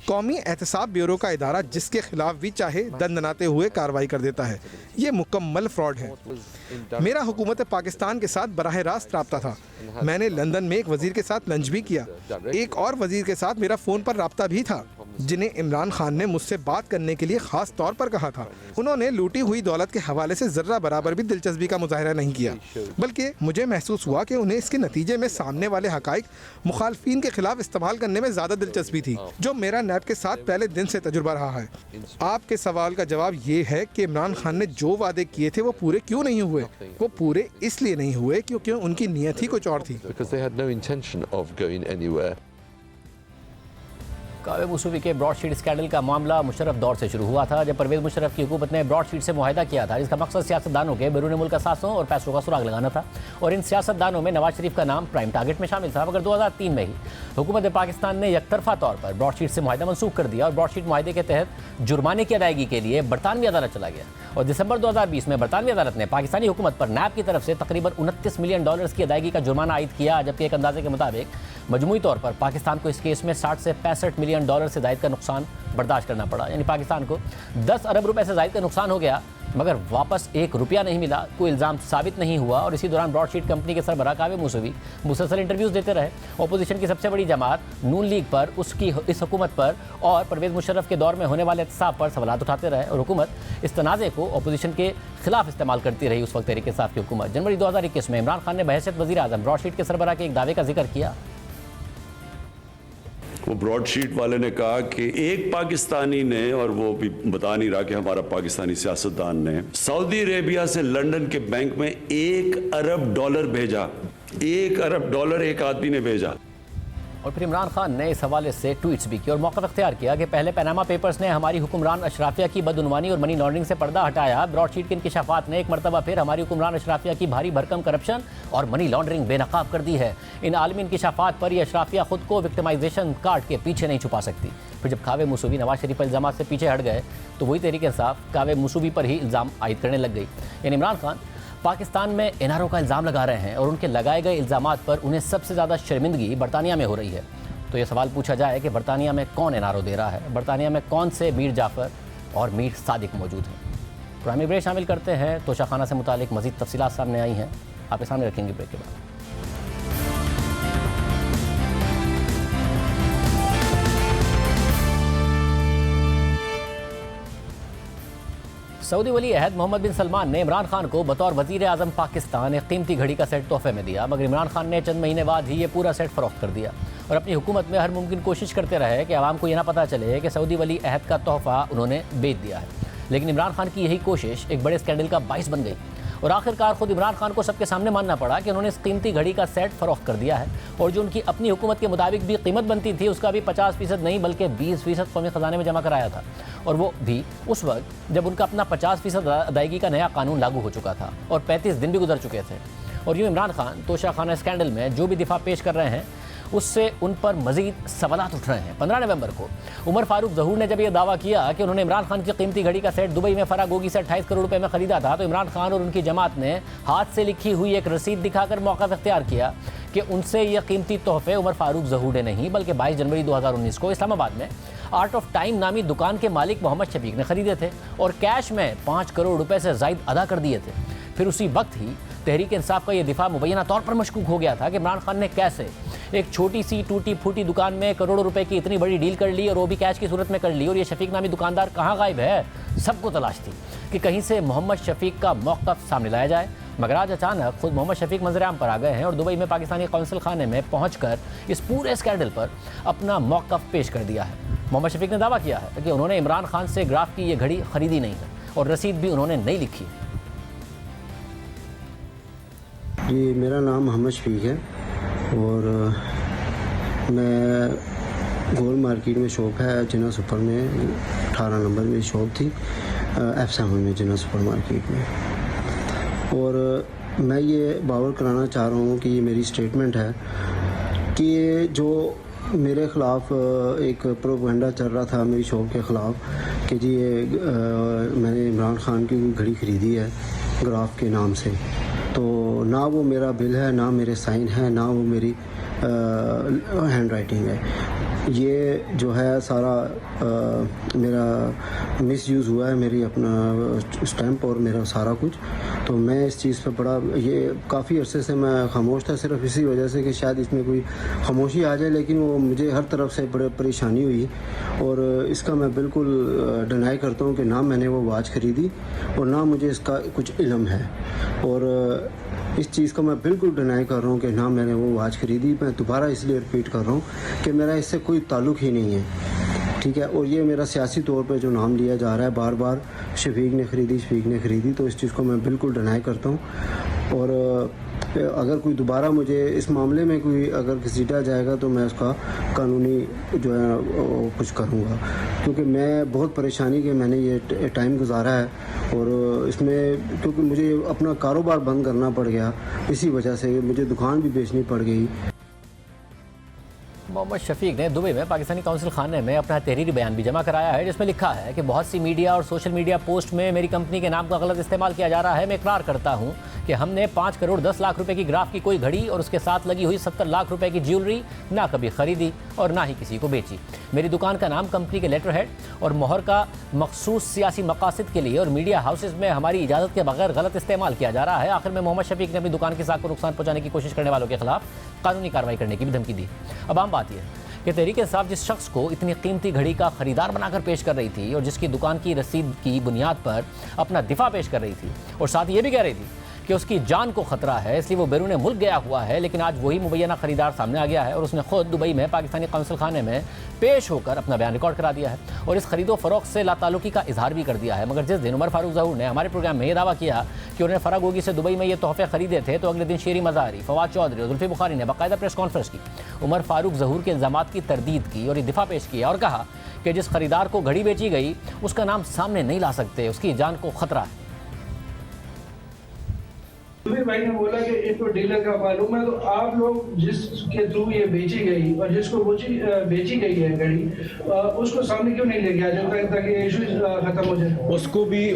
कौमी एहतसाब ब्यूरो का इदारा जिसके खिलाफ भी चाहे दंदनाते हुए कार्रवाई कर देता है। ये मुकम्मल फ्रॉड है। मेरा हुकूमत पाकिस्तान के साथ बराह रास्त राब्ता था। मैंने लंदन में एक वज़ीर के साथ लंच भी किया। एक और वज़ीर के साथ मेरा फ़ोन पर राब्ता भी था, जिन्हें इमरान खान ने मुझसे बात करने के लिए ख़ास तौर पर कहा था। उन्होंने लूटी हुई दौलत के हवाले से ज़र्रा बराबर भी दिलचस्पी का मुजाहरा नहीं किया, बल्कि मुझे महसूस हुआ कि उन्हें इसके नतीजे में सामने वाले हक़ाइक़ मुखालफीन के खिलाफ इस्तेमाल करने में ज़्यादा दिलचस्पी थी, जो मेरा नैब के साथ पहले दिन से तजुर्बा रहा है। आपके सवाल का जवाब ये है कि इमरान खान ने जो वादे किए थे वो पूरे क्यों नहीं हुए? वो पूरे इसलिए नहीं हुए क्योंकि उनकी नीयत ही कुछ और थी। कावे मूसवी के ब्रॉडशीट स्कैंडल का मामला मुशर्रफ दौर से शुरू हुआ था, जब परवेज़ मुशर्रफ की हुकूमत ने ब्रॉडशीट से मुआहदा किया था, जिसका मकसद सियासतदानों के बैरून मुल्क असासों और पैसों का सुराग लगाना था। और इन सियासतदानों में नवाज शरीफ का नाम प्राइम टारगेट में शामिल था। मगर 2003 में ही हुकूमत पाकिस्तान ने यकतरफा तौर पर ब्रॉडशीट से मुआहदा मनसूख कर दिया और ब्रॉडशीट मुआहदे के तहत जुर्माने की अदायगी के लिए बरतानवी अदालत चला गया। और दिसंबर 2020 में बरतानवी अदालत ने पाकिस्तानी हुकूमत पर नैब की तरफ से तकरीबन 29 मिलियन डॉलर्स की अदायगी का जुर्माना आयद किया, जबकि एक अंदाजे के मुताबिक मजमूई तौर पर पाकिस्तान को इस केस में 60 से 65 मिलियन डॉलर से जायद का नुकसान बर्दाश्त करना पड़ा। यानी पाकिस्तान को 10 अरब रुपए से जायद का नुकसान हो गया, मगर वापस 1 रुपया नहीं मिला, कोई इल्ज़ाम साबित नहीं हुआ। और इसी दौरान ब्रॉडशीट कंपनी के सरबराह कावे मूसवी मुसलसल इंटरव्यूज़ देते रहे। अपोजिशन की सबसे बड़ी जमात नून लीग पर, उसकी इस हुकूमत पर और परवेज़ मुशर्रफ के दौर में होने वाले एहतसाब पर सवालात उठाते रहे। और हुकूमत इस तनाज़े को अपोजिशन के खिलाफ इस्तेमाल करती रही। उस वक्त तहरीक इंसाफ की हुकूमत। जनवरी 2021 में इमरान खान ने बहैसियत वज़ीर आज़म ब्रॉडशीट के सरबराह के एक दावे का जिक्र किया। वो ब्रॉडशीट वाले ने कहा कि एक पाकिस्तानी ने, और वो भी बता नहीं रहा कि हमारा पाकिस्तानी सियासतदान ने, सऊदी अरेबिया से लंदन के बैंक में 1 अरब डॉलर भेजा। 1 अरब डॉलर एक आदमी ने भेजा। और फिर इमरान खान ने इस हवाले से ट्वीट्स भी किए और मौक़िफ़ इख्तियार किया कि पहले पनामा पेपर्स ने हमारी हुक्मरान अशराफिया की बदउनवानी और मनी लॉन्ड्रिंग से पर्दा हटाया। ब्रॉडशीट के इंकिशाफात ने एक मरतबा फिर हमारी हुक्मरान अशराफिया की भारी भरकम करप्शन और मनी लॉन्ड्रिंग बेनकाब कर दी है। इन आलमी इंकिशाफात पर यह अशराफिया खुद को विक्टिमाइजेशन कार्ड के पीछे नहीं छुपा सकती। फिर जब कावे मूसूवी नवाज शरीफ इल्ज़ाम से पीछे हट गए तो वही तहरीक इंसाफ कावे मूसूवी पर ही इल्ज़ाम आयद करने लग गई। यानी इमरान खान पाकिस्तान में एनआरओ का इल्ज़ाम लगा रहे हैं और उनके लगाए गए इल्ज़ामात पर उन्हें सबसे ज़्यादा शर्मिंदगी बरतानिया में हो रही है। तो ये सवाल पूछा जाए कि बरतानिया में कौन एनआरओ दे रहा है, बरतानिया में कौन से मीर जाफ़र और मीर सादिक मौजूद हैं। प्राइमरी ब्रेक शामिल करते हैं। तोशाखाना से मुतालिक मज़ीद तफसीलात सामने आई हैं, आपके सामने रखेंगे ब्रेक के बाद। सऊदी वली अहद मोहम्मद बिन सलमान ने इमरान खान को बतौर वज़ीर आज़म पाकिस्तान एक कीमती घड़ी का सेट तोहफे में दिया, मगर इमरान खान ने चंद महीने बाद ही ये पूरा सेट फ़रोख्त कर दिया और अपनी हुकूमत में हर मुमकिन कोशिश करते रहे कि आवाम को यह ना पता चले कि सऊदी वली अहद का तोहफ़ा उन्होंने बेच दिया है। लेकिन इमरान खान की यही कोशिश एक बड़े स्कैंडल का बाइस बन गई और आखिरकार खुद इमरान खान को सबके सामने मानना पड़ा कि उन्होंने इस कीमती घड़ी का सेट फ़रोख्त कर दिया है और जो उनकी अपनी हुकूमत के मुताबिक भी कीमत बनती थी उसका भी 50% नहीं बल्कि 20% कौमी ख़जाने में जमा कराया था, और वो भी उस वक्त जब उनका अपना 50% अदायगी का नया कानून लागू हो चुका था और 35 दिन भी गुजर चुके थे। और यूँ इमरान खान तोशाखाना स्कैंडल में जो भी दिफा पेश कर रहे हैं उससे उन पर मजीद सवालात उठ रहे हैं। 15 नवंबर को उमर फारूक ज़हूर ने जब यह दावा किया कि उन्होंने इमरान खान की कीमती घड़ी का सेट दुबई में फरागोगी से 28 करोड़ रुपए में ख़रीदा था, तो इमरान खान और उनकी जमात ने हाथ से लिखी हुई एक रसीद दिखाकर मौक़िफ़ इख्तियार किया कि उनसे यह कीमती तोहफे उमर फारूक ज़हूर ने नहीं बल्कि 22 जनवरी 2019 को इस्लामाबाद में आर्ट ऑफ टाइम नामी दुकान के मालिक मोहम्मद शफीक ने ख़रीदे थे और कैश में 5 करोड़ रुपए से ज़ायद अदा कर दिए थे। फिर उसी वक्त ही तहरीक इंसाफ का यह दिफा मुबैना तौर पर मशकूक हो गया था कि इमरान खान ने कैसे एक छोटी सी टूटी फूटी दुकान में करोड़ों रुपए की इतनी बड़ी डील कर ली और वो भी कैश की सूरत में कर ली। और ये शफीक नामी दुकानदार कहाँ गायब है, सबको तलाश थी कि कहीं से मोहम्मद शफीक का मौक़िफ़ सामने लाया जाए। मगर आज अचानक खुद मोहम्मद शफीक मंजर-ए-आम पर आ गए हैं और दुबई में पाकिस्तानी कौंसल खाने में पहुँचकर इस पूरे स्कैंडल पर अपना मौक़िफ़ पेश कर दिया है। मोहम्मद शफीक ने दावा किया है कि उन्होंने इमरान खान से ग्राफ की ये घड़ी ख़रीदी नहीं है और रसीद भी उन्होंने नहीं लिखी। जी, मेरा नाम मोहम्मद शफीक है और मैं गोल मार्केट में शॉप है जिना सुपर में 18 नंबर में शॉप थी F7 में जिना सुपर मार्केट में। और मैं ये बावर कराना चाह रहा हूँ कि ये मेरी स्टेटमेंट है कि ये जो मेरे ख़िलाफ़ एक प्रोपेगेंडा चल रहा था मेरी शॉप के ख़िलाफ़ कि जी ये मैंने इमरान खान की घड़ी ख़रीदी है ग्राफ के नाम से, तो ना वो मेरा बिल है, ना मेरे साइन है, ना वो मेरी हैंड राइटिंग है। ये जो है सारा मेरा मिसयूज़ हुआ है, मेरी अपना स्टैम्प और मेरा सारा कुछ। तो मैं इस चीज़ पर बड़ा ये काफ़ी अरसे से मैं खामोश था, सिर्फ इसी वजह से कि शायद इसमें कोई खामोशी आ जाए, लेकिन वो मुझे हर तरफ से बड़े परेशानी हुई और इसका मैं बिल्कुल डिनाई करता हूँ कि ना मैंने वो वॉच ख़रीदी और ना मुझे इसका कुछ इल्म है। और इस चीज़ का मैं बिल्कुल डिनाई कर रहा हूँ कि ना मैंने वो वॉच ख़रीदी। मैं दोबारा इसलिए रिपीट कर रहा हूँ कि मेरा इससे कोई ताल्लुक़ ही नहीं है, ठीक है। और ये मेरा सियासी तौर पे जो नाम लिया जा रहा है बार बार, शफीक ने ख़रीदी, तो इस चीज़ को मैं बिल्कुल डिनाई करता हूँ। और अगर कोई दोबारा मुझे इस मामले में कोई अगर घसीटा जाएगा तो मैं उसका कानूनी जो है कुछ करूँगा, क्योंकि मैं बहुत परेशानी के मैंने ये टाइम गुजारा है और इसमें क्योंकि मुझे अपना कारोबार बंद करना पड़ गया, इसी वजह से मुझे दुकान भी बेचनी पड़ गई। मोहम्मद शफीक ने दुबई में पाकिस्तानी कौंसल खाने में अपना तहरीरी बयान भी जमा कराया है जिसमें लिखा है कि बहुत सी मीडिया और सोशल मीडिया पोस्ट में मेरी कंपनी के नाम का गलत इस्तेमाल किया जा रहा है। मैं इकरार करता हूं कि हमने 5 करोड़ 10 लाख रुपए की ग्राफ की कोई घड़ी और उसके साथ लगी हुई 70 लाख रुपए की ज्वेलरी ना कभी खरीदी और ना ही किसी को बेची। मेरी दुकान का नाम कंपनी के लेटर हेड और मोहर का मखसूस सियासी मकासद के लिए और मीडिया हाउसेज में हमारी इजाज़त के बगैर गलत इस्तेमाल किया जा रहा है। आखिर में मोहम्मद शफीक ने अपनी दुकान की साख को नुकसान पहुंचाने की कोशिश करने वालों के खिलाफ कानूनी कार्रवाई करने की भी धमकी दी। अब आम बात यह है कि तहरीक इंसाफ जिस शख्स को इतनी कीमती घड़ी का खरीदार बनाकर पेश कर रही थी और जिसकी दुकान की रसीद की बुनियाद पर अपना दिफा पेश कर रही थी और साथ ये भी कह रही थी कि उसकी जान को खतरा है इसलिए वो बैरून मुल्क गया हुआ है, लेकिन आज वही मुबैना खरीदार सामने आ गया है और उसने खुद दुबई में पाकिस्तानी कौंसल खाने में पेश होकर अपना बयान रिकॉर्ड करा दिया है और इस खरीदो फरोख्त से लाताल्लुकी का इजहार भी कर दिया है। मगर जिस दिन उमर फारूक ज़हूर ने हमारे प्रोग्राम में यह दावा किया कि उन्होंने फरागोगी से दुबई में ये तोहफे खरीदे थे, तो अगले दिन शेरी मज़ारी, फवाद चौधरी और जुल्फी बुखारी ने बाकायदा प्रेस कॉन्फ्रेंस की उमर फारूक ज़हूर के इल्ज़ामात की तरदीद की और ये दिफा पेश किया और कहा कि जिस खरीदार को घड़ी बेची गई उसका नाम सामने नहीं ला सकते, उसकी जान को खतरा है। भाई ने बोला कि एक तो डीलर का मालूम है, तो आप लोग जिसके थ्रू ये बेची गई और जिसको बेची गई है घड़ी, उसको सामने क्यों नहीं लेके आ जाए ताकि इशू खत्म हो जाए?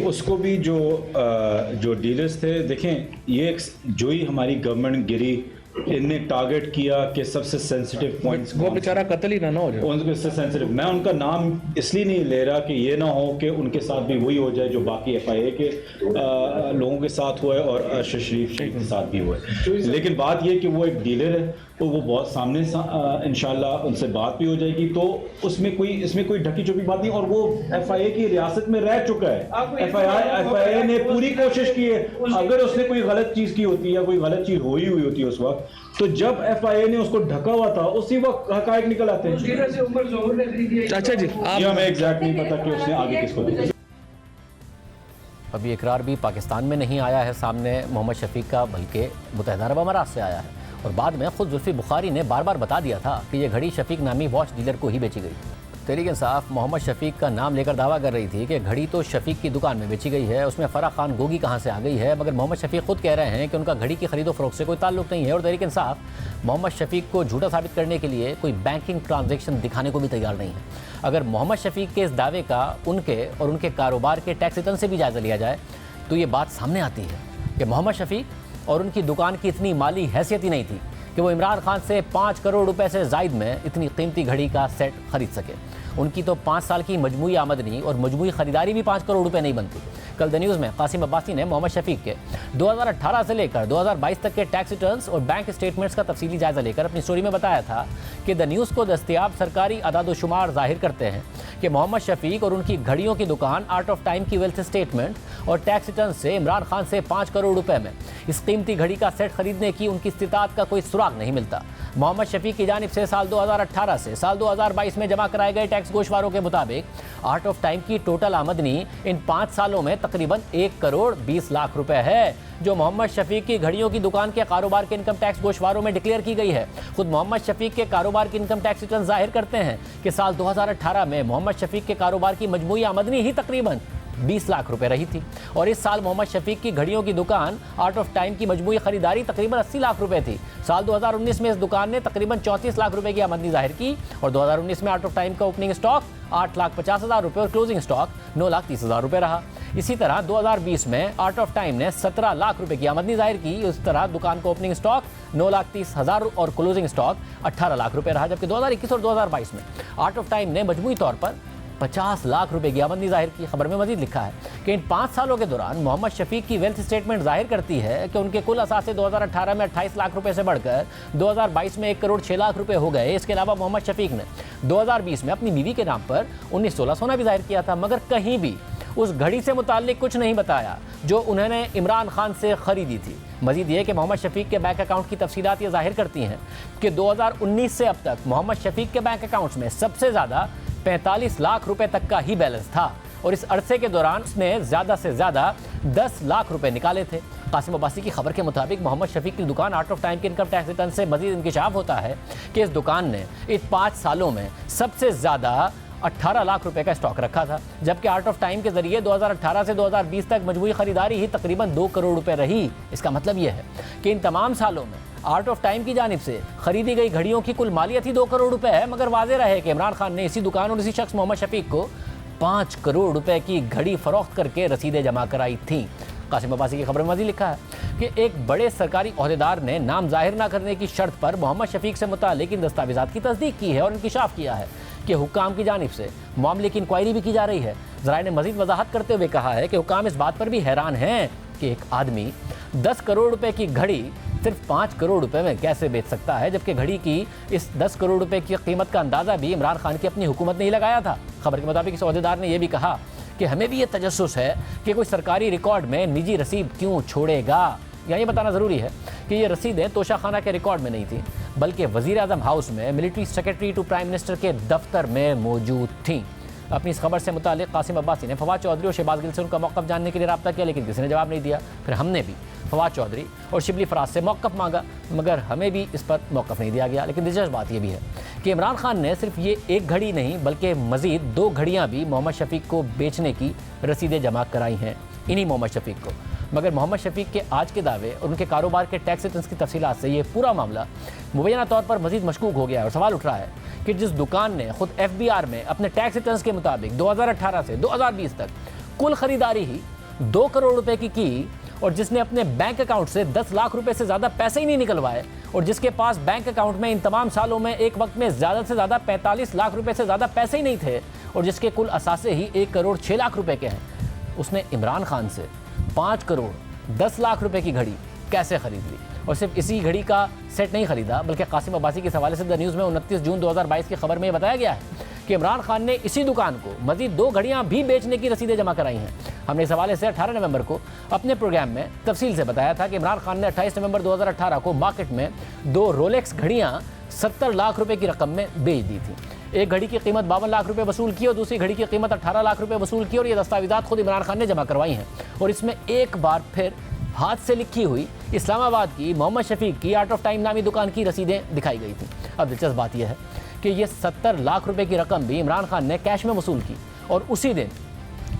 उसको भी जो डीलर्स थे, देखें ये जो ही हमारी गवर्नमेंट गिरी, इनने टारगेट किया कि सबसे सेंसिटिव पॉइंट्स, वो बेचारा कत्ल ही ना हो जाए, उनके से सेंसिटिव। मैं उनका नाम इसलिए नहीं ले रहा कि ये ना हो कि उनके साथ भी वही हो जाए जो बाकी FIA के लोगों के साथ हुआ है और अरशद शरीफ के साथ भी हुआ है। लेकिन बात ये कि वो एक डीलर है, तो वो बहुत सामने इंशाल्लाह उनसे बात भी हो जाएगी, तो इसमें कोई ढकी छुपी बात नहीं। और वो FIA की रियासत में रह चुका है, FIA ने पूरी कोशिश की है। अगर उसने कोई गलत चीज़ की होती या कोई गलत चीज़ हुई होती है उस वक्त, तो जब FIA ने उसको ढका हुआ था उसी वक्त हकायक निकल आते हैं। अच्छा जी, ये हमें एग्जैक्ट नहीं पता कि उसने आगे किसको दिया। अभी इकरार भी पाकिस्तान में नहीं आया है सामने मोहम्मद शफीक का, बल्कि मुत्तहिदा अरब अमारात से आया है। और बाद में खुद जुल्फी बुखारी ने बार बार बता दिया था कि यह घड़ी शफीक नामी वॉच डीलर को ही बेची गई। तहरीक इंसाफ मोहम्मद शफीक का नाम लेकर दावा कर रही थी कि घड़ी तो शफीक की दुकान में बेची गई है, उसमें फराह खान गोगी कहाँ से आ गई है, मगर मोहम्मद शफीक खुद कह रहे हैं कि उनका घड़ी की खरीदो फरोख्त से कोई ताल्लुक नहीं है। और तहरीक इंसाफ मोहम्मद शफीक को झूठा साबित करने के लिए कोई बैंकिंग ट्रांजेक्शन दिखाने को भी तैयार नहीं है। अगर मोहम्मद शफीक के इस दावे का उनके और उनके कारोबार के टैक्स रिटर्न से भी जायज़ा लिया जाए तो ये बात सामने आती है कि मोहम्मद शफीक और उनकी दुकान की इतनी माली हैसियत ही नहीं थी कि वो इमरान खान से 5 करोड़ रुपए से जायद में इतनी कीमती घड़ी का सेट खरीद सके। उनकी तो 5 साल की मजमूई आमदनी और मजमूई खरीदारी भी 5 करोड़ रुपए नहीं बनती। कल द न्यूज़ में कासिम अब्बासी ने मोहम्मद शफीक के 2018 से लेकर 2022 तक के टैक्स रिटर्न्स और बैंक स्टेटमेंट्स का तफसीली जायजा लेकर अपनी स्टोरी में बताया था कि द न्यूज़ को दस्तयाब सरकारी अदाद-ओ-शुमार जाहिर करते हैं कि मोहम्मद शफीक और उनकी घड़ियों की दुकान आर्ट ऑफ टाइम की वेल्थ स्टेटमेंट और टैक्स रिटर्न से इमरान खान से 5 करोड़ रुपए में इस कीमती घड़ी का सेट खरीदने की उनकी इस्तिताअत का कोई सुराग नहीं मिलता। मोहम्मद शफीक की जानिब से साल 2018 से साल 2022 में जमा कराए गए टैक्स गोशवारों के मुताबिक आर्ट ऑफ टाइम की टोटल आमदनी इन 5 सालों में तकरीबन 1 करोड़ 20 लाख रुपए है, जो मोहम्मद शफीक की घड़ियों की दुकान के कारोबार के इनकम टैक्स गोशवारों में डिक्लेयर की गई है। खुद मोहम्मद शफीक के कारोबार की इनकम टैक्स रिटर्न जाहिर करते हैं कि साल 2018 में मोहम्मद शफीक के कारोबार की मजमूई आमदनी ही तकरीबन 20 लाख रुपए रही थी और इस साल मोहम्मद शफीक की घड़ियों की दुकान आर्ट ऑफ टाइम की मजमूई खरीदारी तकरीबन 80 लाख रुपए थी। साल 2019 में इस दुकान ने तकरीबन 34 लाख रुपए की आमदनी जाहिर की और 2019 में आर्ट ऑफ टाइम का ओपनिंग स्टॉक 8,50,000 रुपए और क्लोजिंग स्टॉक 9,30,000 रुपए रहा। इसी तरह 2020 में आर्ट ऑफ टाइम ने 17 लाख रुपए की आमदनी जाहिर की। उस तरह दुकान का ओपनिंग स्टॉक 9,30,000 और क्लोजिंग स्टॉक 18 लाख रुपए रहा, जबकि 2021 और 2022 में आर्ट ऑफ टाइम ने मजमूई तौर पर 50 लाख रुपए की आमदनी जाहिर की। खबर में मजीद लिखा है कि इन 5 सालों के दौरान मोहम्मद शफीक की वेल्थ स्टेटमेंट जाहिर करती है कि उनके कुल असासे 2018 में 28 लाख रुपए से बढ़कर 2022 में 1 करोड़ 6 लाख रुपए हो गए। इसके अलावा मोहम्मद शफीक ने 2020 में अपनी बीवी के नाम पर 19 तोला सोना भी जाहिर किया था, मगर कहीं भी उस घड़ी से मुताल्लिक कुछ नहीं बताया जो उन्होंने इमरान खान से खरीदी थी। मजीद ये कि मोहम्मद शफीक के बैंक अकाउंट की तफसीलात ये जाहिर करती हैं कि 2019 से अब तक मोहम्मद शफीक के बैंक अकाउंट्स में सबसे ज़्यादा 45 लाख रुपए तक का ही बैलेंस था और इस अरसे के दौरान उसने ज़्यादा से ज़्यादा 10 लाख रुपए निकाले थे। कासिम अब्बासी की खबर के मुताबिक मोहम्मद शफीक की दुकान आर्ट ऑफ टाइम के इनकम टैक्स रिटर्न से मजीद इंकिशाफ होता है कि इस दुकान ने इन 5 सालों में सबसे ज़्यादा 18 लाख रुपए का स्टॉक रखा था, जबकि आर्ट ऑफ टाइम के जरिए 2018 से 2020 तक मजमूई खरीदारी ही तकरीबन 2 करोड़ रुपए रही। इसका मतलब यह है कि इन तमाम सालों में आर्ट ऑफ टाइम की जानिब से खरीदी गई घड़ियों की कुल मालियत ही 2 करोड़ रुपए है, मगर वाज़ेह रहे कि इमरान खान ने इसी दुकान और इसी शख्स मोहम्मद शफीक को 5 करोड़ रुपए की घड़ी फरोख्त करके रसीदें जमा कराई थी। कासिम अब्बासी की खबर में मज़ीद लिखा है कि एक बड़े सरकारी ओहदेदार ने नाम जाहिर न करने की शर्त पर मोहम्मद शफीक से मुताल्लिक इन दस्तावेज़ात की तस्दीक की है और इंकिशाफ किया है कि हुक्काम की जानिब से मामले की इंक्वायरी भी की जा रही है। ज़राए ने मज़ीद वजाहत करते हुए कहा है कि हुक्काम इस बात पर भी हैरान हैं कि एक आदमी 10 करोड़ रुपए की घड़ी सिर्फ 5 करोड़ रुपए में कैसे बेच सकता है, जबकि घड़ी की इस 10 करोड़ रुपए की कीमत का अंदाज़ा भी इमरान खान की अपनी हुकूमत ने ही लगाया था। खबर के मुताबिक इस ओहदेदार ने यह भी कहा कि हमें भी ये तजस्सुस है कि कोई सरकारी रिकॉर्ड में निजी रसीद क्यों छोड़ेगा। यहाँ ये बताना ज़रूरी है कि ये रसीदें तोशाखाना के रिकॉर्ड में नहीं थी, बल्कि वज़ीर आज़म हाउस में military secretary to prime minister के दफ्तर में मौजूद थीं। अपनी इस खबर से मुताल्लिक कासिम अब्बासी ने फवाद चौधरी और शहबाज गिल से उनका मौक़िफ़ जानने के लिए रब्ता किया, लेकिन किसी ने जवाब नहीं दिया। फिर हमने भी फवाद चौधरी और शिबली फराज से मौक़िफ़ मांगा, मगर हमें भी इस पर मौक़िफ़ नहीं दिया गया। लेकिन दिलचस्प बात यह भी है कि इमरान खान ने सिर्फ ये एक घड़ी नहीं बल्कि मज़ीद 2 घड़ियाँ भी मोहम्मद शफीक को बेचने की रसीदें जमा कराई हैं इन्हीं मोहम्मद शफीक को। मगर मोहम्मद शफीक के आज के दावे और उनके कारोबार के टैक्स रिटर्न्स की तफसीलात से ये पूरा मामला मुबैना तौर पर मज़ीद मशकूक हो गया है और सवाल उठ रहा है कि जिस दुकान ने खुद FBR में अपने टैक्स रिटर्न्स के मुताबिक 2018 से 2020 तक कुल ख़रीदारी ही 2 करोड़ रुपए की और जिसने अपने बैंक अकाउंट से 10 लाख रुपए से ज़्यादा पैसे ही नहीं निकलवाए और जिसके पास बैंक अकाउंट में इन तमाम सालों में एक वक्त में ज़्यादा से ज़्यादा 45 लाख रुपए से ज़्यादा पैसे ही नहीं थे और जिसके कुल असासे ही 1 करोड़ 6 लाख रुपए के हैं, उसने इमरान खान से 5 करोड़ 10 लाख रुपए की घड़ी कैसे खरीद ली। और सिर्फ इसी घड़ी का सेट नहीं खरीदा बल्कि कासिम अब्बासी के हवाले से द न्यूज़ में 29 जून 2022 की खबर में यह बताया गया है कि इमरान खान ने इसी दुकान को मजीद 2 घड़ियां भी बेचने की रसीदें जमा कराई हैं। हमने इस हवाले से 18 नवंबर को अपने प्रोग्राम में तफसील से बताया था कि इमरान खान ने 28 नवंबर 2018 को मार्केट में 2 रोलेक्स घड़ियां 70 लाख रुपए की रकम में बेच दी थी। एक घड़ी की कीमत 52 लाख रुपए वसूल की और दूसरी घड़ी की कीमत 18 लाख रुपए वसूल की और ये दस्तावेज़ात खुद इमरान खान ने जमा करवाई हैं। और इसमें एक बार फिर हाथ से लिखी हुई इस्लामाबाद की मोहम्मद शफीक की आर्ट ऑफ टाइम नामी दुकान की रसीदें दिखाई गई थी। अब दिलचस्प बात यह है कि ये 70 लाख रुपए की रकम भी इमरान खान ने कैश में वसूल की और उसी दिन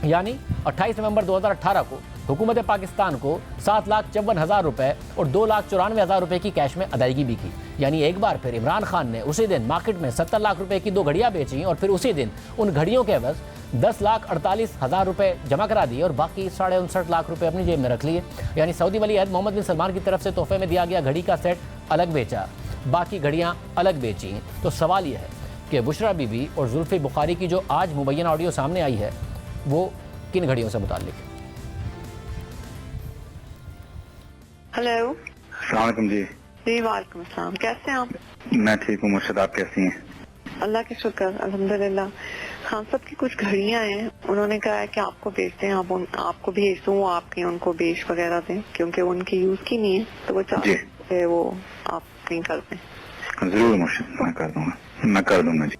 यानी 28 नवंबर 2018 को हुकूमत पाकिस्तान को 7,54,000 रुपए और 2,94,000 रुपए की कैश में अदायगी भी की। यानी एक बार फिर इमरान खान ने उसी दिन मार्केट में 70 लाख रुपए की 2 घड़ियां बेची और फिर उसी दिन उन घड़ियों के एवज 10,48,000 रुपए जमा करा दिए और बाकी 59.5 लाख रुपए अपनी जेब में रख लिए। यानी सऊदी वली अहद मोहम्मद बिन सलमान की तरफ से तोहफे में दिया गया घड़ी का सेट अलग बेचा, बाकी घड़ियां अलग बेची। तो सवाल यह है कि बुशरा बीबी और जुल्फी बुखारी की जो आज मुबैना ऑडियो सामने आई है वो किन घड़ियों से मुताल्लिक है? हेलो, अस्सलाम वालेकुम जी। जी वालेकुम अस्सलाम, कैसे हैं आप? मैं ठीक हूँ मुर्शद, आप कैसी हैं? अल्लाह के शुक्र, अल्हम्दुलिल्लाह। खान साहब की कुछ घड़ियां हैं, उन्होंने कहा है कि आपको बेचते हैं, आपको भेज दूँ, आपके उनको बेच वगैरह दें क्योंकि उनकी यूज की नहीं है तो वो चाहते हैं वो आप कहीं कर दें। जरूर मुर्शद, मैं कर दूंगा, मैं कर दूंगा जी।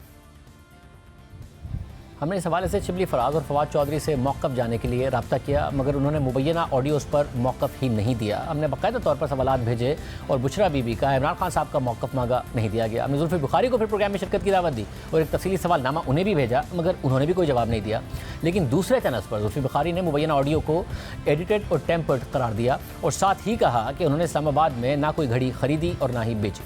हमने इस हवाले से शिबली फराज और फवाद चौधरी से मौक़िफ़ जाने के लिए रब्ता किया मगर उन्होंने मुबैना ऑडियोज़ पर मौक़िफ़ ही नहीं दिया। हमने बाकायदा तौर पर सवालात भेजे और बुशरा बीबी का इमरान खान साहब का मौक़िफ़ मांगा, नहीं दिया गया। हमने जुल्फी बुखारी को फिर प्रोग्राम में शिरकत की दावत दी और एक तफसीली सवालनामा उन्हें भी भेजा मगर उन्होंने भी कोई जवाब नहीं दिया। लेकिन दूसरे चैनल्स पर जुल्फी बुखारी ने मुबैना ऑडियो को एडिटेड और टेम्पर्ड करार दिया और साथ ही कहा कि उन्होंने इस्लामाबाद में ना कोई घड़ी ख़रीदी और ना ही बेची।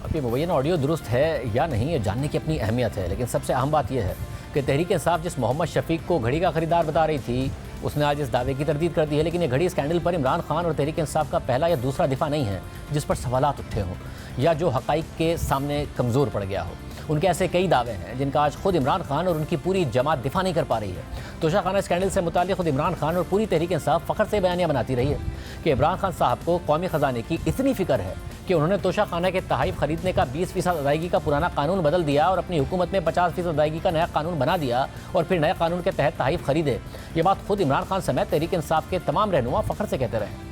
अब ये मुबैना ऑडियो दुरुस्त है या नहीं ये जानने की अपनी अहमियत है, लेकिन सबसे अहम बात यह है कि तहरीक इंसाफ जिस मोहम्मद शफीक को घड़ी का खरीदार बता रही थी उसने आज इस दावे की तरदीद कर दी है। लेकिन ये घड़ी स्कैंडल पर इमरान खान और तहरीक इंसाफ का पहला या दूसरा दिफा नहीं है जिस पर सवालात उठे हों या जो हक़ाइक़ के सामने कमज़ोर पड़ गया हो। उनके ऐसे कई दावे हैं जिनका आज खुद इमरान खान और उनकी पूरी जमात दिफा नहीं कर पा रही है। तोशाखाना स्कैंडल से मुताल्लिक़ खुद इमरान खान और पूरी तहरीक इंसाफ फ़ख्र से बयानियाँ बनाती रही है कि इमरान खान साहब को कौमी ख़जाने की इतनी फ़िक्र है कि उन्होंने तोशाखाना के तहाइफ खरीदने का 20% अदायगी का पुराना कानून बदल दिया और अपनी हुकूमत में 50% अदायगी का नया कानून बना दिया और फिर नए कानून के तहत तहाइफ खरीदे। ये बात खुद इमरान खान समेत तहरीक इंसाफ के तमाम रहनुमा फ़ख्र से कहते रहे।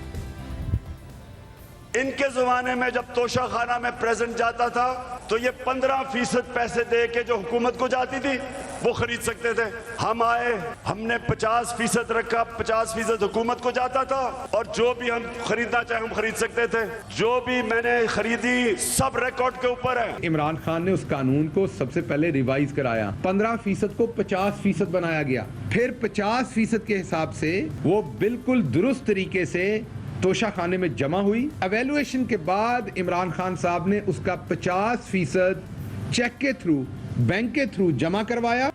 इनके ज़माने में जब तोशाखाना में प्रेजेंट जाता था तो ये 15% पैसे दे के जो हुकूमत को जाती थी वो खरीद सकते थे। हम आए, हमने 50% रखा, 50% हुकूमत को जाता था और जो भी हम खरीदना चाहे हम खरीद सकते थे। जो भी मैंने खरीदी सब रिकॉर्ड के ऊपर है। इमरान खान ने उस कानून को सबसे पहले रिवाइज कराया, 15% को 50% बनाया गया, फिर 50% के हिसाब से वो बिल्कुल दुरुस्त तरीके से तोशाखाने में जमा हुई। एवेल्युएशन के बाद इमरान खान साहब ने उसका 50% चेक के थ्रू, बैंक के थ्रू जमा करवाया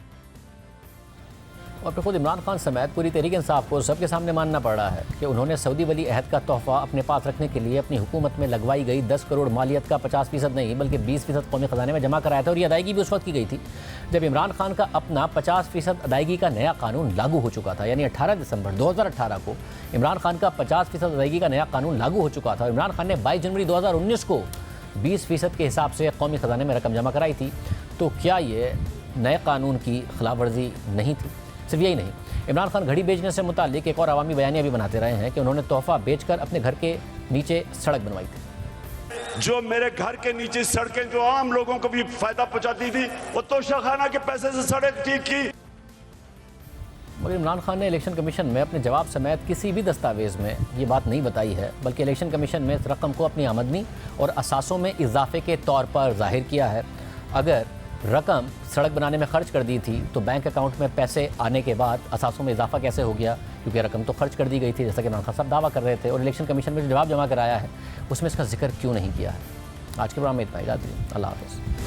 और फिर खुद इमरान खान समेत पूरी तहरीक इंसाफ को सबके सामने मानना पड़ रहा है कि उन्होंने सऊदी वली अहद का तोहफा अपने पास रखने के लिए अपनी हुकूमत में लगवाई गई 10 करोड़ मालियत का 50% नहीं बल्कि 20% कौमी ख़जाने में जमा कराया था और ये अदायगी भी उस वक्त की गई थी जब इमरान खान का अपना 50% अदायगी का नया कानून लागू हो चुका था। यानी 18 दिसंबर 2018 को इमरान खान का 50% अदायगी का नया कानून लागू हो चुका था। इमरान खान ने 22 जनवरी 2019 को 20% के हिसाब से कौमी ख़जाने में रकम जमा कराई थी। तो क्या ये नए कानून की खिलाफ वर्जी नहीं थी? सिर्फ यही नहीं, इमरान खान घड़ी बेचने से मुताल्लिक एक और अवामी बयानियाँ भी बनाते रहे हैं कि उन्होंने तोहफा बेचकर अपने घर के नीचे सड़क बनवाई थी। जो मेरे घर के नीचे सड़कें जो आम लोगों को भी फायदा पहुंचाती थी वो तोशाखाना के पैसे से सड़क ठीक की। मगर इमरान खान ने इलेक्शन कमीशन में अपने जवाब समेत किसी भी दस्तावेज़ में ये बात नहीं बताई है, बल्कि इलेक्शन कमीशन में इस रकम को अपनी आमदनी और असासों में इजाफे के तौर पर जाहिर किया है। अगर रकम सड़क बनाने में खर्च कर दी थी तो बैंक अकाउंट में पैसे आने के बाद असासों में इजाफा कैसे हो गया, क्योंकि रकम तो खर्च कर दी गई थी, जैसा कि इमरान खान साहब दावा कर रहे थे। और इलेक्शन कमीशन में जो जवाब जमा कराया है उसमें इसका जिक्र क्यों नहीं किया है। आज के प्रोग्राम में इतना ही। अल्लाह हाफ़िज़।